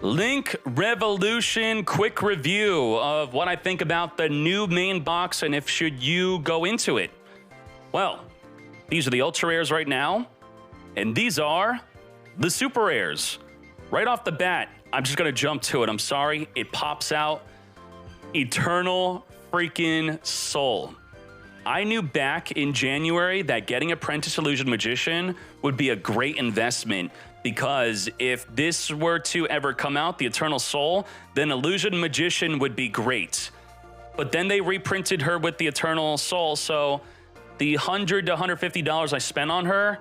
Link Revolution quick review of what I think about the new main box and if should you go into it. Well, these are the ultra rares right now, and these are the super rares. Right off the bat, I'm just gonna jump to it. I'm sorry, it pops out Eternal freaking Soul. I knew back in January that getting Apprentice Illusion Magician would be a great investment, because if this were to ever come out, the Eternal Soul, then Illusion Magician would be great. But then they reprinted her with the Eternal Soul, so the $100 to $150 I spent on her,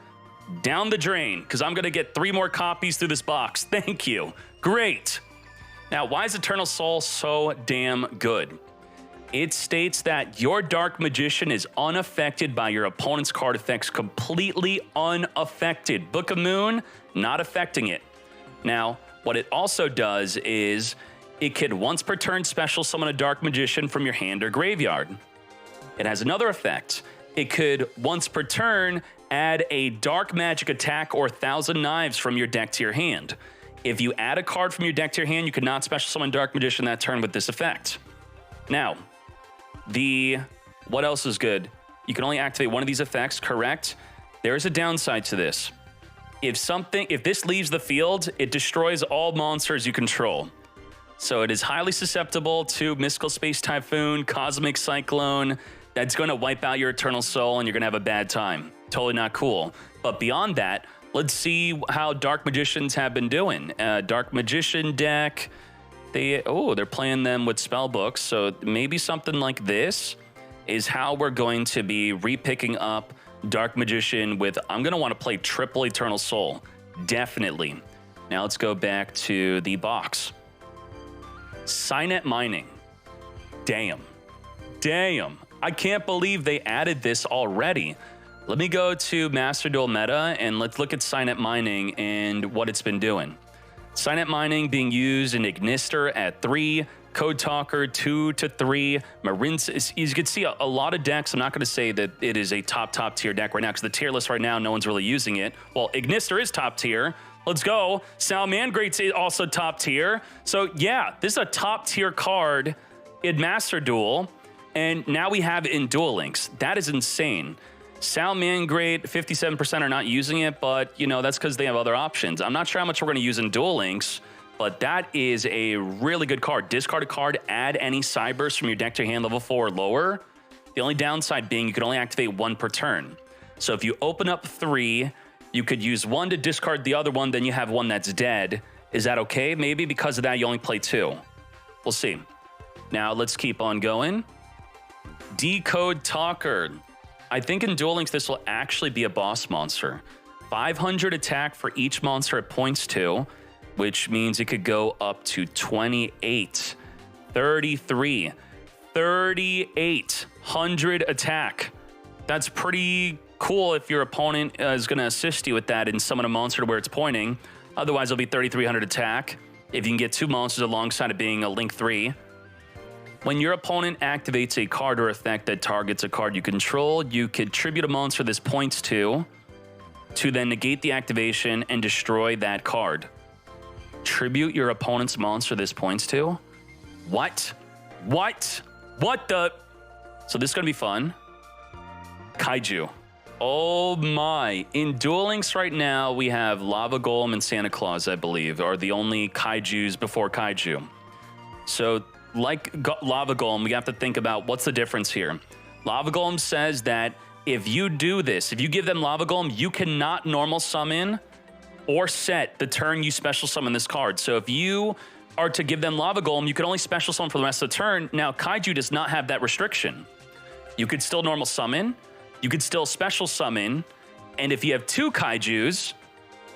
down the drain, because I'm gonna get 3 more copies through this box. Thank you. Great. Now, why is Eternal Soul so damn good? It states that your Dark Magician is unaffected by your opponent's card effects, completely unaffected. Book of Moon, not affecting it. Now, what it also does is it could once per turn special summon a Dark Magician from your hand or graveyard. It has another effect. It could once per turn add a Dark Magic attack or 1,000 Knives from your deck to your hand. If you add a card from your deck to your hand, you could not special summon Dark Magician that turn with this effect. Now, what else is good? You can only activate one of these effects, correct? There is a downside to this. If this leaves the field, it destroys all monsters you control. So it is highly susceptible to Mystical Space Typhoon, Cosmic Cyclone. That's going to wipe out your Eternal Soul and you're going to have a bad time. Totally not cool. But beyond that, let's see how Dark Magicians have been doing. Dark Magician deck, they're playing them with spellbooks, so maybe something like this is how we're going to be repicking up Dark Magician with, I'm going to want to play triple Eternal Soul, definitely. Now let's go back to the box. Cynet Mining. Damn. I can't believe they added this already. Let me go to Master Duel Meta and let's look at Cynet Mining and what it's been doing. Cynet Mining being used in Ignister at 3, Decode Talker 2 to 3, Marines. You can see a lot of decks. I'm not going to say that it is a top tier deck right now because the tier list right now, no one's really using it. Well, Ignister is top tier. Let's go. Salamangreat's also top tier. So yeah, this is a top tier card in Master Duel, and now we have it in Duel Links. That is insane. Salamangreat, 57% are not using it, but you know, that's because they have other options. I'm not sure how much we're going to use in Duel Links, but that is a really good card. Discard a card, add any Cyburst from your deck to your hand level 4 or lower. The only downside being you can only activate 1 per turn. So if you open up 3, you could use 1 to discard the other one, then you have 1 that's dead. Is that okay? Maybe because of that you only play 2. We'll see. Now let's keep on going. Decode Talker. I think in Duel Links, this will actually be a boss monster. 500 attack for each monster it points to, which means it could go up to 28, 33, 3,800 attack. That's pretty cool if your opponent is going to assist you with that and summon a monster to where it's pointing. Otherwise, it'll be 3,300 attack if you can get 2 monsters alongside it being a Link 3. When your opponent activates a card or effect that targets a card you control, you could tribute a monster this points to then negate the activation and destroy that card. Tribute your opponent's monster this points to? What? What the? So this is going to be fun. Kaiju. Oh my. In Duel Links right now, we have Lava Golem and Santa Claus, I believe, are the only Kaijus before Kaiju. So like Lava Golem, we have to think about what's the difference here. Lava Golem says that if you do this, if you give them Lava Golem, you cannot normal summon or set the turn you special summon this card. So if you are to give them Lava Golem, you can only special summon for the rest of the turn. Now, Kaiju does not have that restriction. You could still normal summon, you could still special summon, and if you have 2 Kaijus,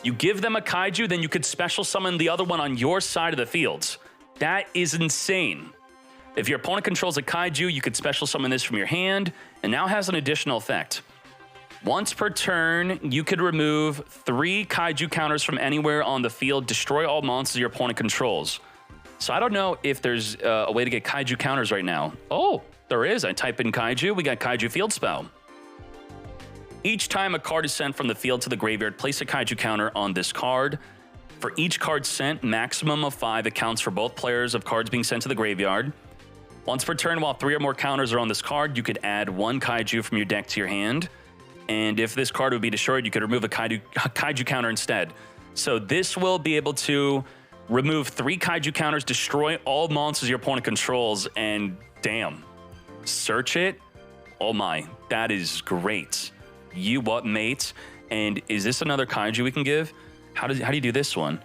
you give them a Kaiju, then you could special summon the other one on your side of the field. That is insane. If your opponent controls a Kaiju, you could special summon this from your hand, and now has an additional effect. Once per turn, you could remove 3 Kaiju counters from anywhere on the field, destroy all monsters your opponent controls. So I don't know if there's a way to get Kaiju counters right now. Oh, there is. I type in Kaiju, we got Kaiju Field Spell. Each time a card is sent from the field to the graveyard, place a Kaiju counter on this card. For each card sent, maximum of 5 accounts for both players of cards being sent to the graveyard. Once per turn, while 3 or more counters are on this card, you could add 1 Kaiju from your deck to your hand. And if this card would be destroyed, you could remove a Kaiju counter instead. So this will be able to remove 3 Kaiju counters, destroy all monsters your opponent controls, and damn, search it. Oh my, that is great. You what, mate? And is this another Kaiju we can give? How do you do this one?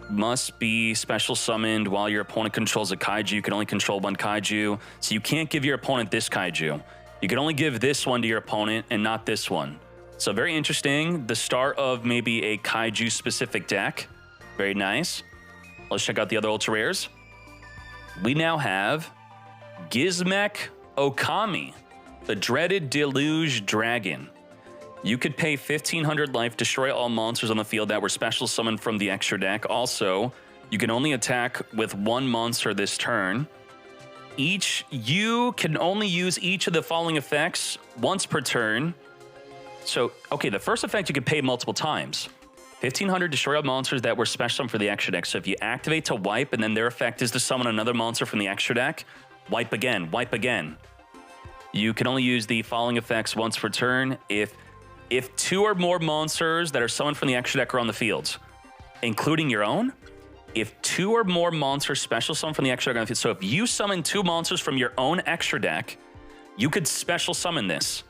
Must be special summoned while your opponent controls a Kaiju. You can only control 1 Kaiju. So you can't give your opponent this Kaiju. You can only give this one to your opponent and not this one. So very interesting. The start of maybe a Kaiju specific deck. Very nice. Let's check out the other ultra rares. We now have Gizmek Okami, the dreaded Deluge Dragon. You could pay 1,500 life, destroy all monsters on the field that were special summoned from the extra deck. Also, you can only attack with 1 monster this turn. You can only use each of the following effects once per turn. So, okay, the first effect you can pay multiple times. 1,500 destroy all monsters that were special summoned for the extra deck. So if you activate to wipe and then their effect is to summon another monster from the extra deck, wipe again, wipe again. You can only use the following effects once per turn if 2 or more monsters that are summoned from the extra deck are on the field, including your own. If 2 or more monsters special summon from the extra deck are on the field, so if you summon 2 monsters from your own extra deck, you could special summon this.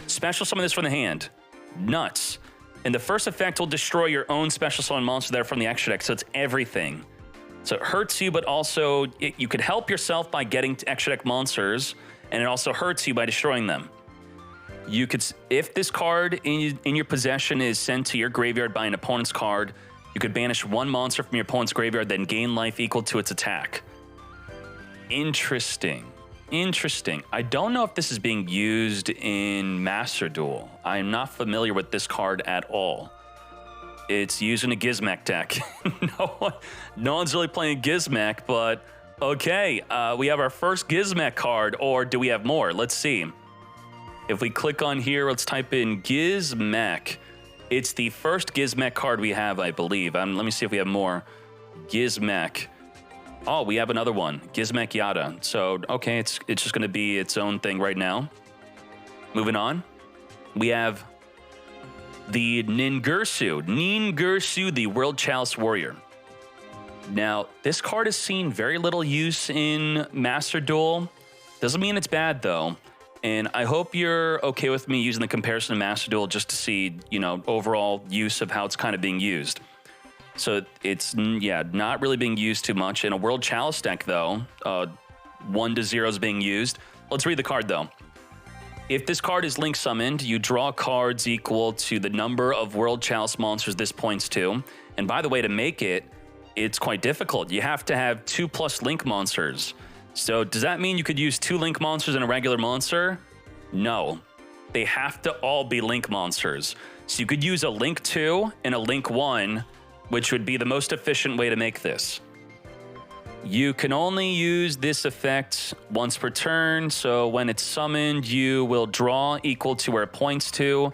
Special summon this from the hand. Nuts. And the first effect will destroy your own special summon monster there from the extra deck, so it's everything. So it hurts you, but also you could help yourself by getting extra deck monsters, and it also hurts you by destroying them. You could, if this card in your possession is sent to your graveyard by an opponent's card, you could banish 1 monster from your opponent's graveyard, then gain life equal to its attack. Interesting. Interesting. I don't know if this is being used in Master Duel. I am not familiar with this card at all. It's used in a Gizmek deck. No one's really playing Gizmek, but okay. We have our first Gizmek card, or do we have more? Let's see. If we click on here, let's type in Gizmek. It's the first Gizmek card we have, I believe. Let me see if we have more. Gizmek. Oh, we have another one. Gizmek Yada. So, okay, it's just going to be its own thing right now. Moving on. We have the Ningirsu. Ningirsu, the World Chalice Warrior. Now, this card has seen very little use in Master Duel. Doesn't mean it's bad, though. And I hope you're okay with me using the comparison to Master Duel just to see, overall use of how it's kind of being used. So it's, not really being used too much. In a World Chalice deck, though, 1 to 0 is being used. Let's read the card, though. If this card is link summoned, you draw cards equal to the number of World Chalice monsters this points to. And by the way, to make it, it's quite difficult. You have to have 2+ link monsters. So does that mean you could use 2 link monsters in a regular monster? No. They have to all be link monsters. So you could use a link 2 and a link 1, which would be the most efficient way to make this. You can only use this effect once per turn. So when it's summoned, you will draw equal to where it points to.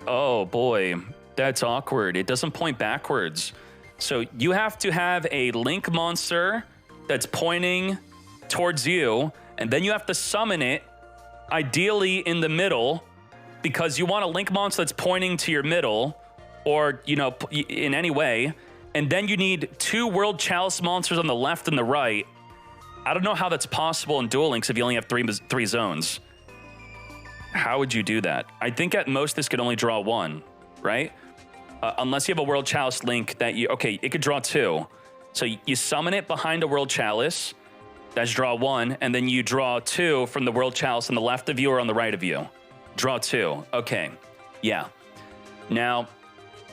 Oh boy, that's awkward. It doesn't point backwards. So you have to have a link monster that's pointing towards you, and then you have to summon it, ideally in the middle, because you want a link monster that's pointing to your middle, or, in any way, and then you need 2 World Chalice monsters on the left and the right. I don't know how that's possible in Duel Links if you only have 3 zones. How would you do that? I think at most this could only draw 1, right? Unless you have a World Chalice link that it could draw 2. So you summon it behind a World Chalice, that's draw 1, and then you draw 2 from the World Chalice on the left of you or on the right of you. Draw 2. Okay. Yeah. Now,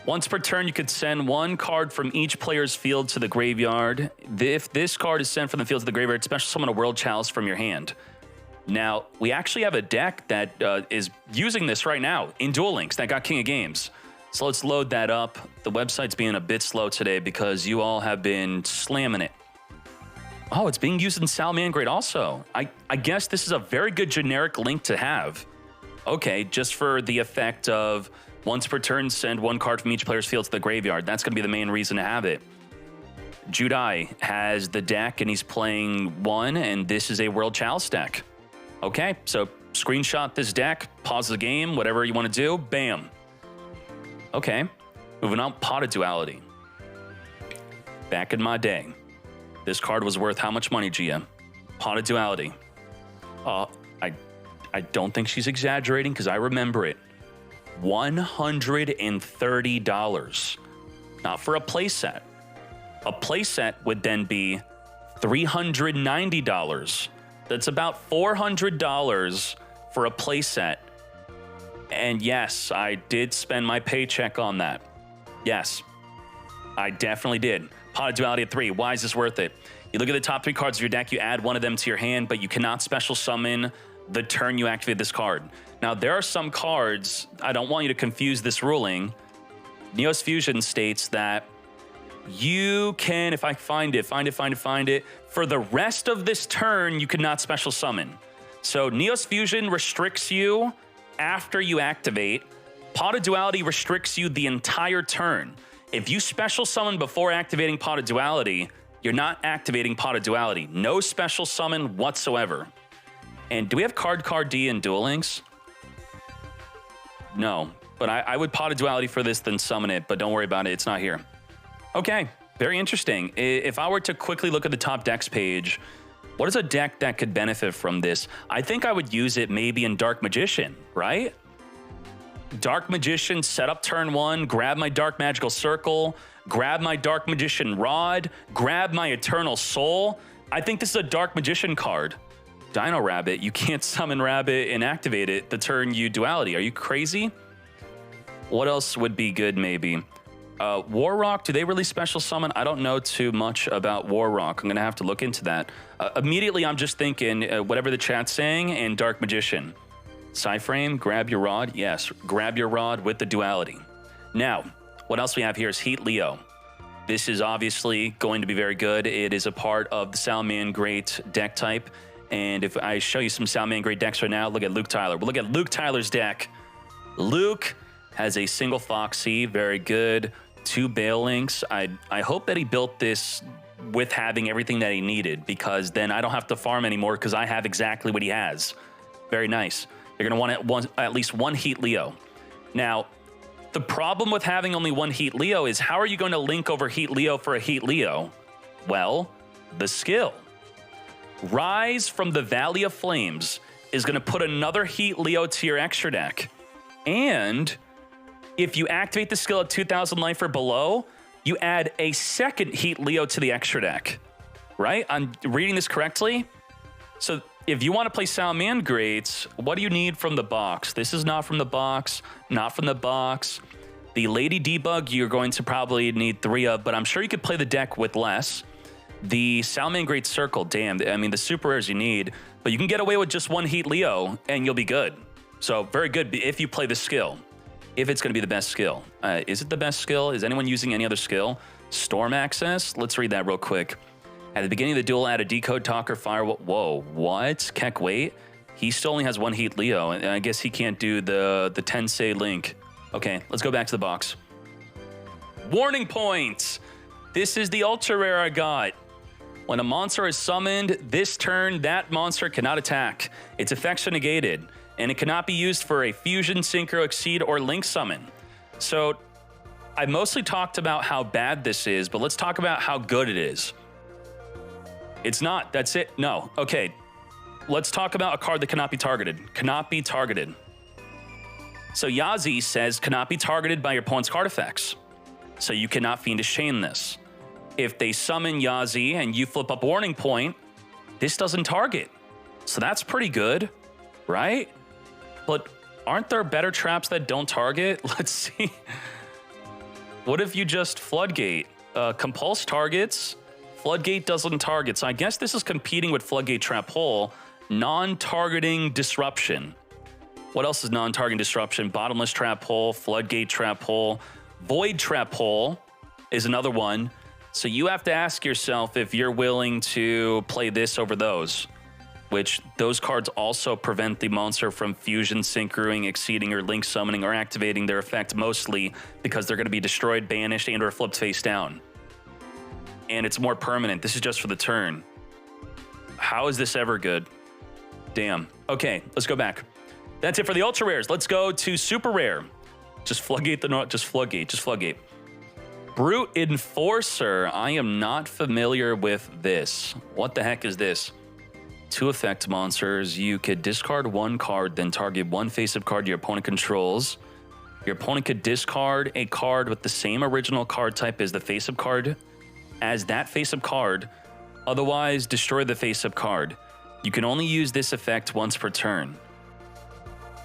once per turn, you could send 1 card from each player's field to the graveyard. If this card is sent from the field to the graveyard, special summon a World Chalice from your hand. Now, we actually have a deck that is using this right now in Duel Links that got King of Games. So let's load that up. The website's being a bit slow today because you all have been slamming it. Oh, it's being used in Salamangreat also. I guess this is a very good generic link to have. Okay, just for the effect of Once per turn, send one card from each player's field to the graveyard. That's going to be the main reason to have it. Judai has the deck, and he's playing one, and this is a World Chalice deck. Okay, so screenshot this deck, pause the game, whatever you want to do, bam. Okay, moving on, Pot of Duality. Back in my day, this card was worth how much money, Gia? Pot of Duality. I don't think she's exaggerating because I remember it. $130. Not for a playset. A playset would then be $390. That's about $400 for a playset. And yes, I did spend my paycheck on that. Yes, I definitely did. Pot of Duality at 3. Why is this worth it? You look at the top 3 cards of your deck, you add one of them to your hand, but you cannot special summon the turn you activate this card. Now, there are some cards, I don't want you to confuse this ruling. Neos Fusion states that you can, if I find it, for the rest of this turn, you cannot special summon. So Neos Fusion restricts you after you activate. Pot of Duality restricts you the entire turn. If you special summon before activating Pot of Duality, you're not activating Pot of Duality. No special summon whatsoever. And do we have Card D in Duel Links? No, but I would Pot of Duality for this, then summon it, but don't worry about it, it's not here. Okay, very interesting. If I were to quickly look at the top decks page, what is a deck that could benefit from this? I think I would use it maybe in Dark Magician, right? Dark Magician, set up turn 1, grab my Dark Magical Circle, grab my Dark Magician Rod, grab my Eternal Soul. I think this is a Dark Magician card. Dino Rabbit, you can't summon Rabbit and activate it the turn you Duality. Are you crazy? What else would be good maybe? Warrock, do they really special summon? I don't know too much about Warrock. I'm gonna have to look into that. Immediately, I'm just thinking whatever the chat's saying and Dark Magician. Psyframe, grab your rod. Yes, grab your rod with the Duality. Now, what else we have here is Heatleo. This is obviously going to be very good. It is a part of the Salamangreat deck type. And if I show you some Salamangreat decks right now, look at Luke Tyler. We'll look at Luke Tyler's deck. Luke has a single Foxy, very good. 2 Duel Links. I hope that he built this with having everything that he needed, because then I don't have to farm anymore because I have exactly what he has. Very nice. You're going to want at least one Heatleo. Now, the problem with having only one Heatleo is how are you going to link over Heatleo for a Heatleo? Well, the skill. Rise from the Valley of Flames is going to put another Heatleo to your extra deck. And if you activate the skill at 2,000 life or below, you add a second Heatleo to the extra deck. Right? I'm reading this correctly? So if you want to play Salamangreats, what do you need from the box? This is not from the box, not from the box. The Lady Debug, you're going to probably need 3 of, but I'm sure you could play the deck with less. The Salamangreat Circle, damn, I mean, the super rares you need, but you can get away with just one Heatleo and you'll be good. So very good if you play the skill, if it's going to be the best skill. Is it the best skill? Is anyone using any other skill? Storm Access? Let's read that real quick. At the beginning of the duel, add a Decode Talker fire. Whoa, what? Keck, wait. He still only has one Heatleo, and I guess he can't do the Tensei Link. Okay, let's go back to the box. Warning points. This is the ultra rare I got. When a monster is summoned this turn, that monster cannot attack. Its effects are negated, and it cannot be used for a Fusion, Synchro, Exceed, or Link summon. So I mostly talked about how bad this is, but let's talk about how good it is. It's not. That's it. No. Okay. Let's talk about a card that cannot be targeted. Cannot be targeted. So Yazi says cannot be targeted by your opponent's card effects. So you cannot Fiendish Chain this. If they summon Yazi and you flip up Warning Point, this doesn't target. So that's pretty good, right? But aren't there better traps that don't target? Let's see. What if you just Floodgate? Compulse targets. Floodgate doesn't target. So I guess this is competing with Floodgate Trap Hole. Non-targeting Disruption. What else is non-targeting Disruption? Bottomless Trap Hole, Floodgate Trap Hole, Void Trap Hole is another one. So you have to ask yourself if you're willing to play this over those. which those cards also prevent the monster from fusion, synchroing, exceeding, or link summoning or activating their effect, mostly because they're going to be destroyed, banished, and or flipped face down. And it's more permanent. This is just for the turn. How is this ever good? Damn. Okay, let's go back. That's it for the ultra rares. Let's go to super rare. Just floodgate just floodgate. Brute Enforcer. I am not familiar with this. What the heck is this? 2 effect monsters. You could discard 1 card, then target 1 face-up card your opponent controls. Your opponent could discard a card with the same original card type as the face-up card, as that face-up card, otherwise destroy the face-up card. You can only use this effect once per turn.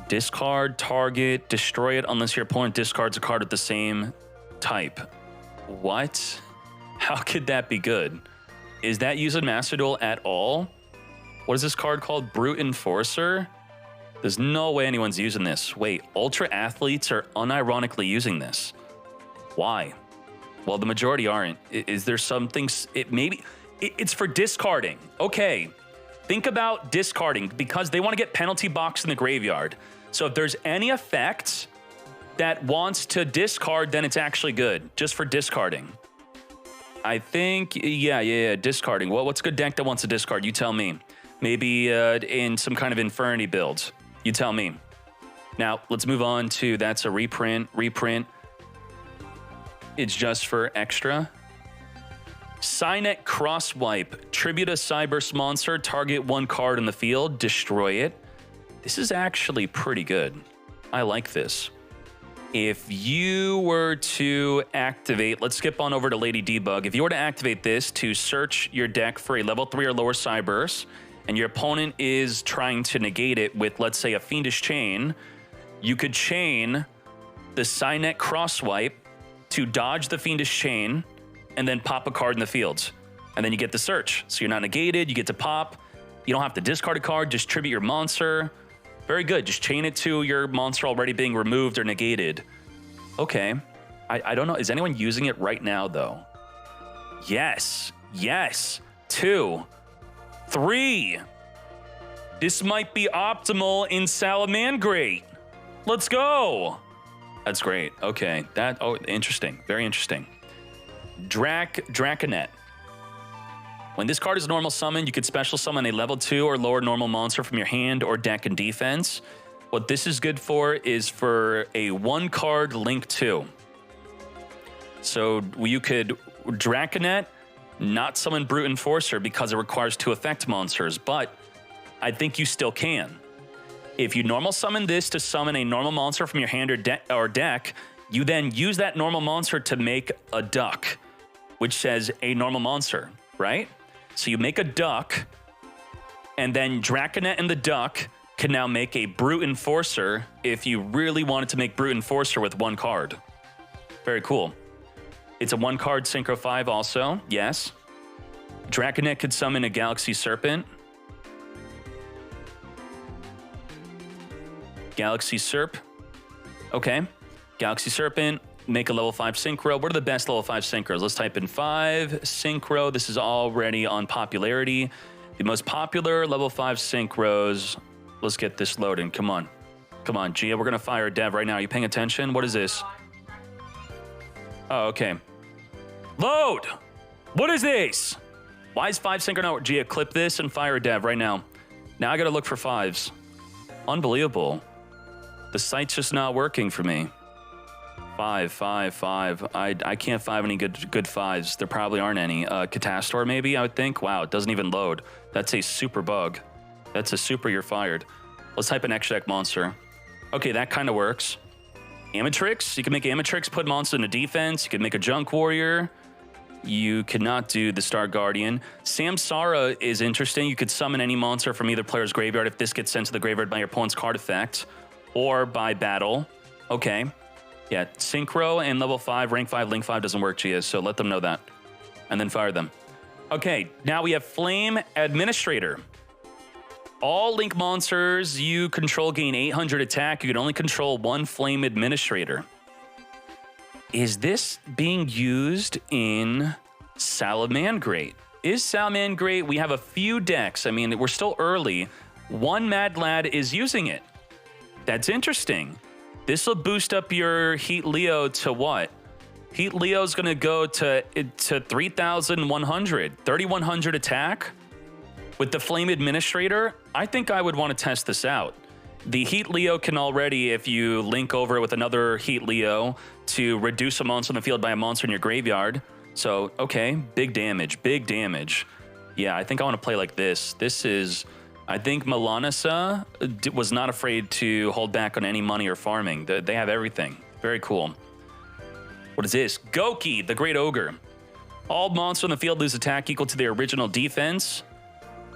Discard, target, destroy it unless your opponent discards a card with the same type. What? How could that be good? Is that used in Master Duel at all? What is this card called? Brute Enforcer? There's no way anyone's using this. Wait, Ultra Athletes are unironically using this. Why? Well, the majority aren't. Is there something? It's for discarding. Okay. Think about discarding because they want to get penalty box in the graveyard. So if there's any effect that wants to discard, then it's actually good, just for discarding. I think, yeah, discarding. Well, what's a good deck that wants to discard? You tell me. Maybe in some kind of Infernity build. You tell me. Now, let's move on to, that's a reprint. It's just for extra. Cynet Crosswipe. Tribute a Cyburst monster, target 1 card in the field, destroy it. This is actually pretty good. I like this. If you were to activate, let's skip on over to Lady Debug. If you were to activate this to search your deck for a level 3 or lower Cyburst, and your opponent is trying to negate it with, let's say, a Fiendish Chain, you could chain the Cynet Crosswipe to dodge the Fiendish Chain, and then pop a card in the field. And then you get the search. So you're not negated, you get to pop. You don't have to discard a card, just tribute your monster. Very good, just chain it to your monster already being removed or negated. Okay, I don't know, is anyone using it right now though? Yes, 2, 3. This might be optimal in Salamangreat. Let's go. That's great, okay. Interesting, very interesting. Draconnet. When this card is normal summon, you could special summon a level 2 or lower normal monster from your hand or deck in defense. What this is good for is for a 1-card Link 2. So you could Draconnet, not summon Brute Enforcer because it requires 2 effect monsters, but I think you still can. If you normal summon this to summon a normal monster from your hand or deck, you then use that normal monster to make a duck, which says a normal monster, right? So you make a duck, and then Draconnet and the duck can now make a Brute Enforcer if you really wanted to make Brute Enforcer with 1 card. Very cool. It's a 1-card Synchro 5 also, yes. Draconnet could summon a Galaxy Serpent. Galaxy Serp. Okay. Galaxy Serpent. Make a level 5 Synchro. What are the best level 5 Synchros? Let's type in 5 Synchro. This is already on popularity. The most popular level 5 Synchros. Let's get this loading. Come on. Come on, Gia. We're going to fire a dev right now. Are you paying attention? What is this? Oh, okay. Load! What is this? Why is 5 Synchro not? Gia, clip this and fire a dev right now. Now I got to look for 5s. Unbelievable. The site's just not working for me. 5. I can't find any good 5s. There probably aren't any. Catastor maybe, I would think. Wow, it doesn't even load. That's a super bug. That's a super, you're fired. Let's type an extra deck monster. Okay, that kind of works. Amatrix, you can make Amatrix, put monster into defense. You can make a Junk Warrior. You cannot do the Star Guardian. Samsara is interesting. You could summon any monster from either player's graveyard if this gets sent to the graveyard by your opponent's card effect or by battle. Okay. Yeah, Synchro and level 5, rank 5, link 5 doesn't work, Gia, so let them know that. And then fire them. Okay, now we have Flame Administrator. All link monsters you control gain 800 attack. You can only control 1 Flame Administrator. Is this being used in Salamangreat? is Salamangreat? We have a few decks. I mean, we're still early. One Mad Lad is using it. That's interesting. This will boost up your Heatleo to what? Heatleo's going to go to 3,100, 3,100 attack with the Flame Administrator. I think I would want to test this out. The Heatleo can already, if you link over it with another Heatleo, to reduce a monster on the field by a monster in your graveyard. So, okay, big damage, big damage. Yeah, I think I want to play like this. This is, I think Melanissa was not afraid to hold back on any money or farming. They have everything. Very cool. What is this? Gouki the Great Ogre. All monsters on the field lose attack equal to their original defense,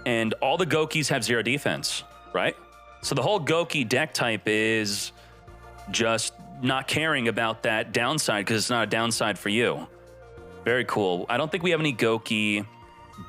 and all the Goukis have 0 defense, right? So the whole Gouki deck type is just not caring about that downside because it's not a downside for you. Very cool. I don't think we have any Gouki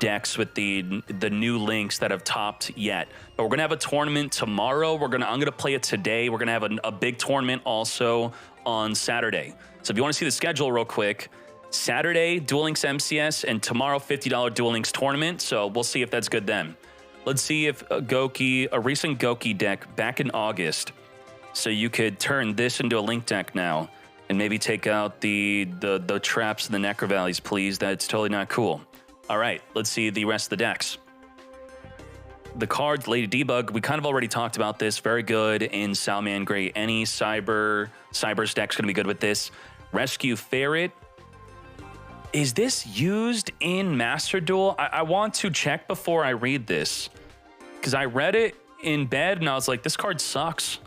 decks with the new links that have topped yet, but we're gonna have a tournament tomorrow. I'm gonna play it today. We're gonna have a big tournament also on Saturday. So if you want to see the schedule real quick, Saturday Duel Links MCS and tomorrow $50 Duel Links tournament. So we'll see if that's good then. Let's see if a recent Gouki deck back in August. So you could turn this into a link deck now and maybe take out the traps and the Necro Valleys, please. That's totally not cool. All right, let's see the rest of the decks. The cards, Lady Debug, we kind of already talked about this. Very good in Salamangreat. Any Cyber's deck's going to be good with this. Rescue Ferret. Is this used in Master Duel? I want to check before I read this, because I read it in bed and I was like, this card sucks.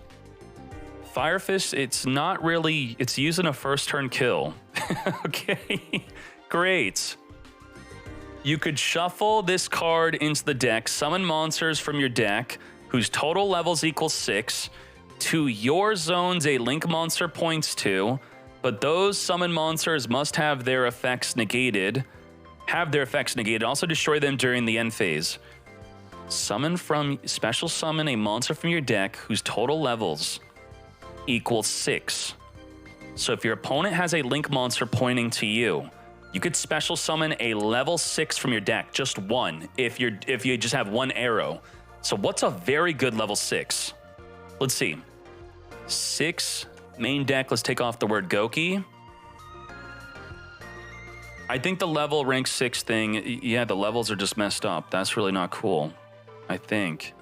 Fire Fist, it's not really, it's used in a first turn kill. Okay, great. You could shuffle this card into the deck, summon monsters from your deck whose total levels equal 6. To your zones, a link monster points to, but those summon monsters must have their effects negated. Also destroy them during the end phase. Special summon a monster from your deck whose total levels equals 6. So if your opponent has a link monster pointing to you, you could special summon a level 6 from your deck, just one, if you just have one arrow. So what's a very good level 6? Let's see. 6 main deck, let's take off the word Gouki. I think the level rank 6 thing, yeah, the levels are just messed up. That's really not cool, I think.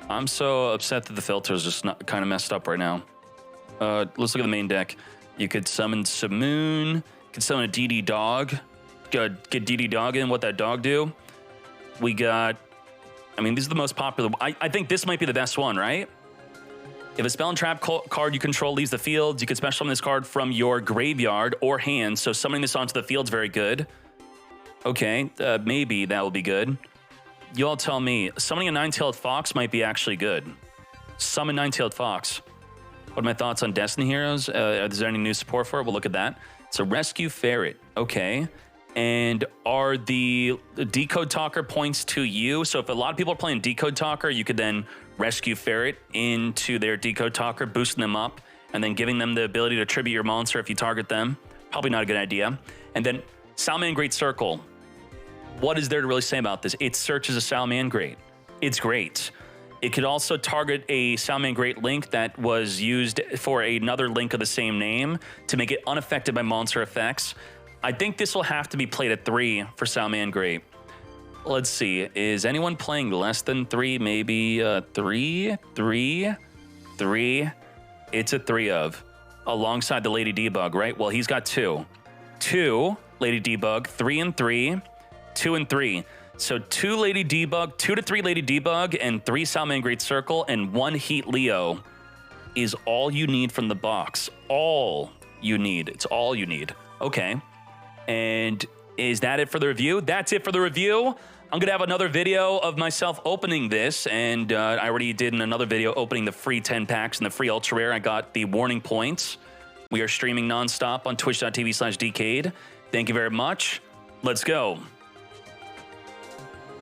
I'm so upset that the filter is just not kind of messed up right now. Let's look at the main deck. You could summon Simoon. Could summon a DD dog. Get DD dog in. What that dog do? We got. I mean, these are the most popular. I think this might be the best one, right? If a spell and trap card you control leaves the field, you can special summon this card from your graveyard or hand. So summoning this onto the field is very good. Okay, maybe that will be good. You all tell me. Summoning a nine-tailed fox might be actually good. Summon nine-tailed fox. What are my thoughts on Destiny Heroes? Is there any new support for it? We'll look at that. So Rescue Ferret, okay. And are the Decode Talker points to you? So if a lot of people are playing Decode Talker, you could then Rescue Ferret into their Decode Talker, boosting them up, and then giving them the ability to tribute your monster if you target them. Probably not a good idea. And then Salamangreat Circle. What is there to really say about this? It searches a Salamangreat. It's great. It could also target a Salamangreat link that was used for another link of the same name to make it unaffected by monster effects. I think this will have to be played at 3 for Salamangreat. Let's see. Is anyone playing less than 3? Maybe 3? 3? 3? It's a 3 of. Alongside the Lady Debug, right? Well, he's got 2. 2 Lady Debug, 3 and 3, 2 and 3. So 2 Lady Debug, 2 to 3 Lady Debug, and 3 Salamangreat Circle, and 1 Heatleo is all you need from the box. All you need. It's all you need. Okay. And is that it for the review? That's it for the review. I'm going to have another video of myself opening this, and I already did another video opening the free 10 packs and the free Ultra Rare. I got the warning points. We are streaming nonstop on twitch.tv/Dkayed. Thank you very much. Let's go.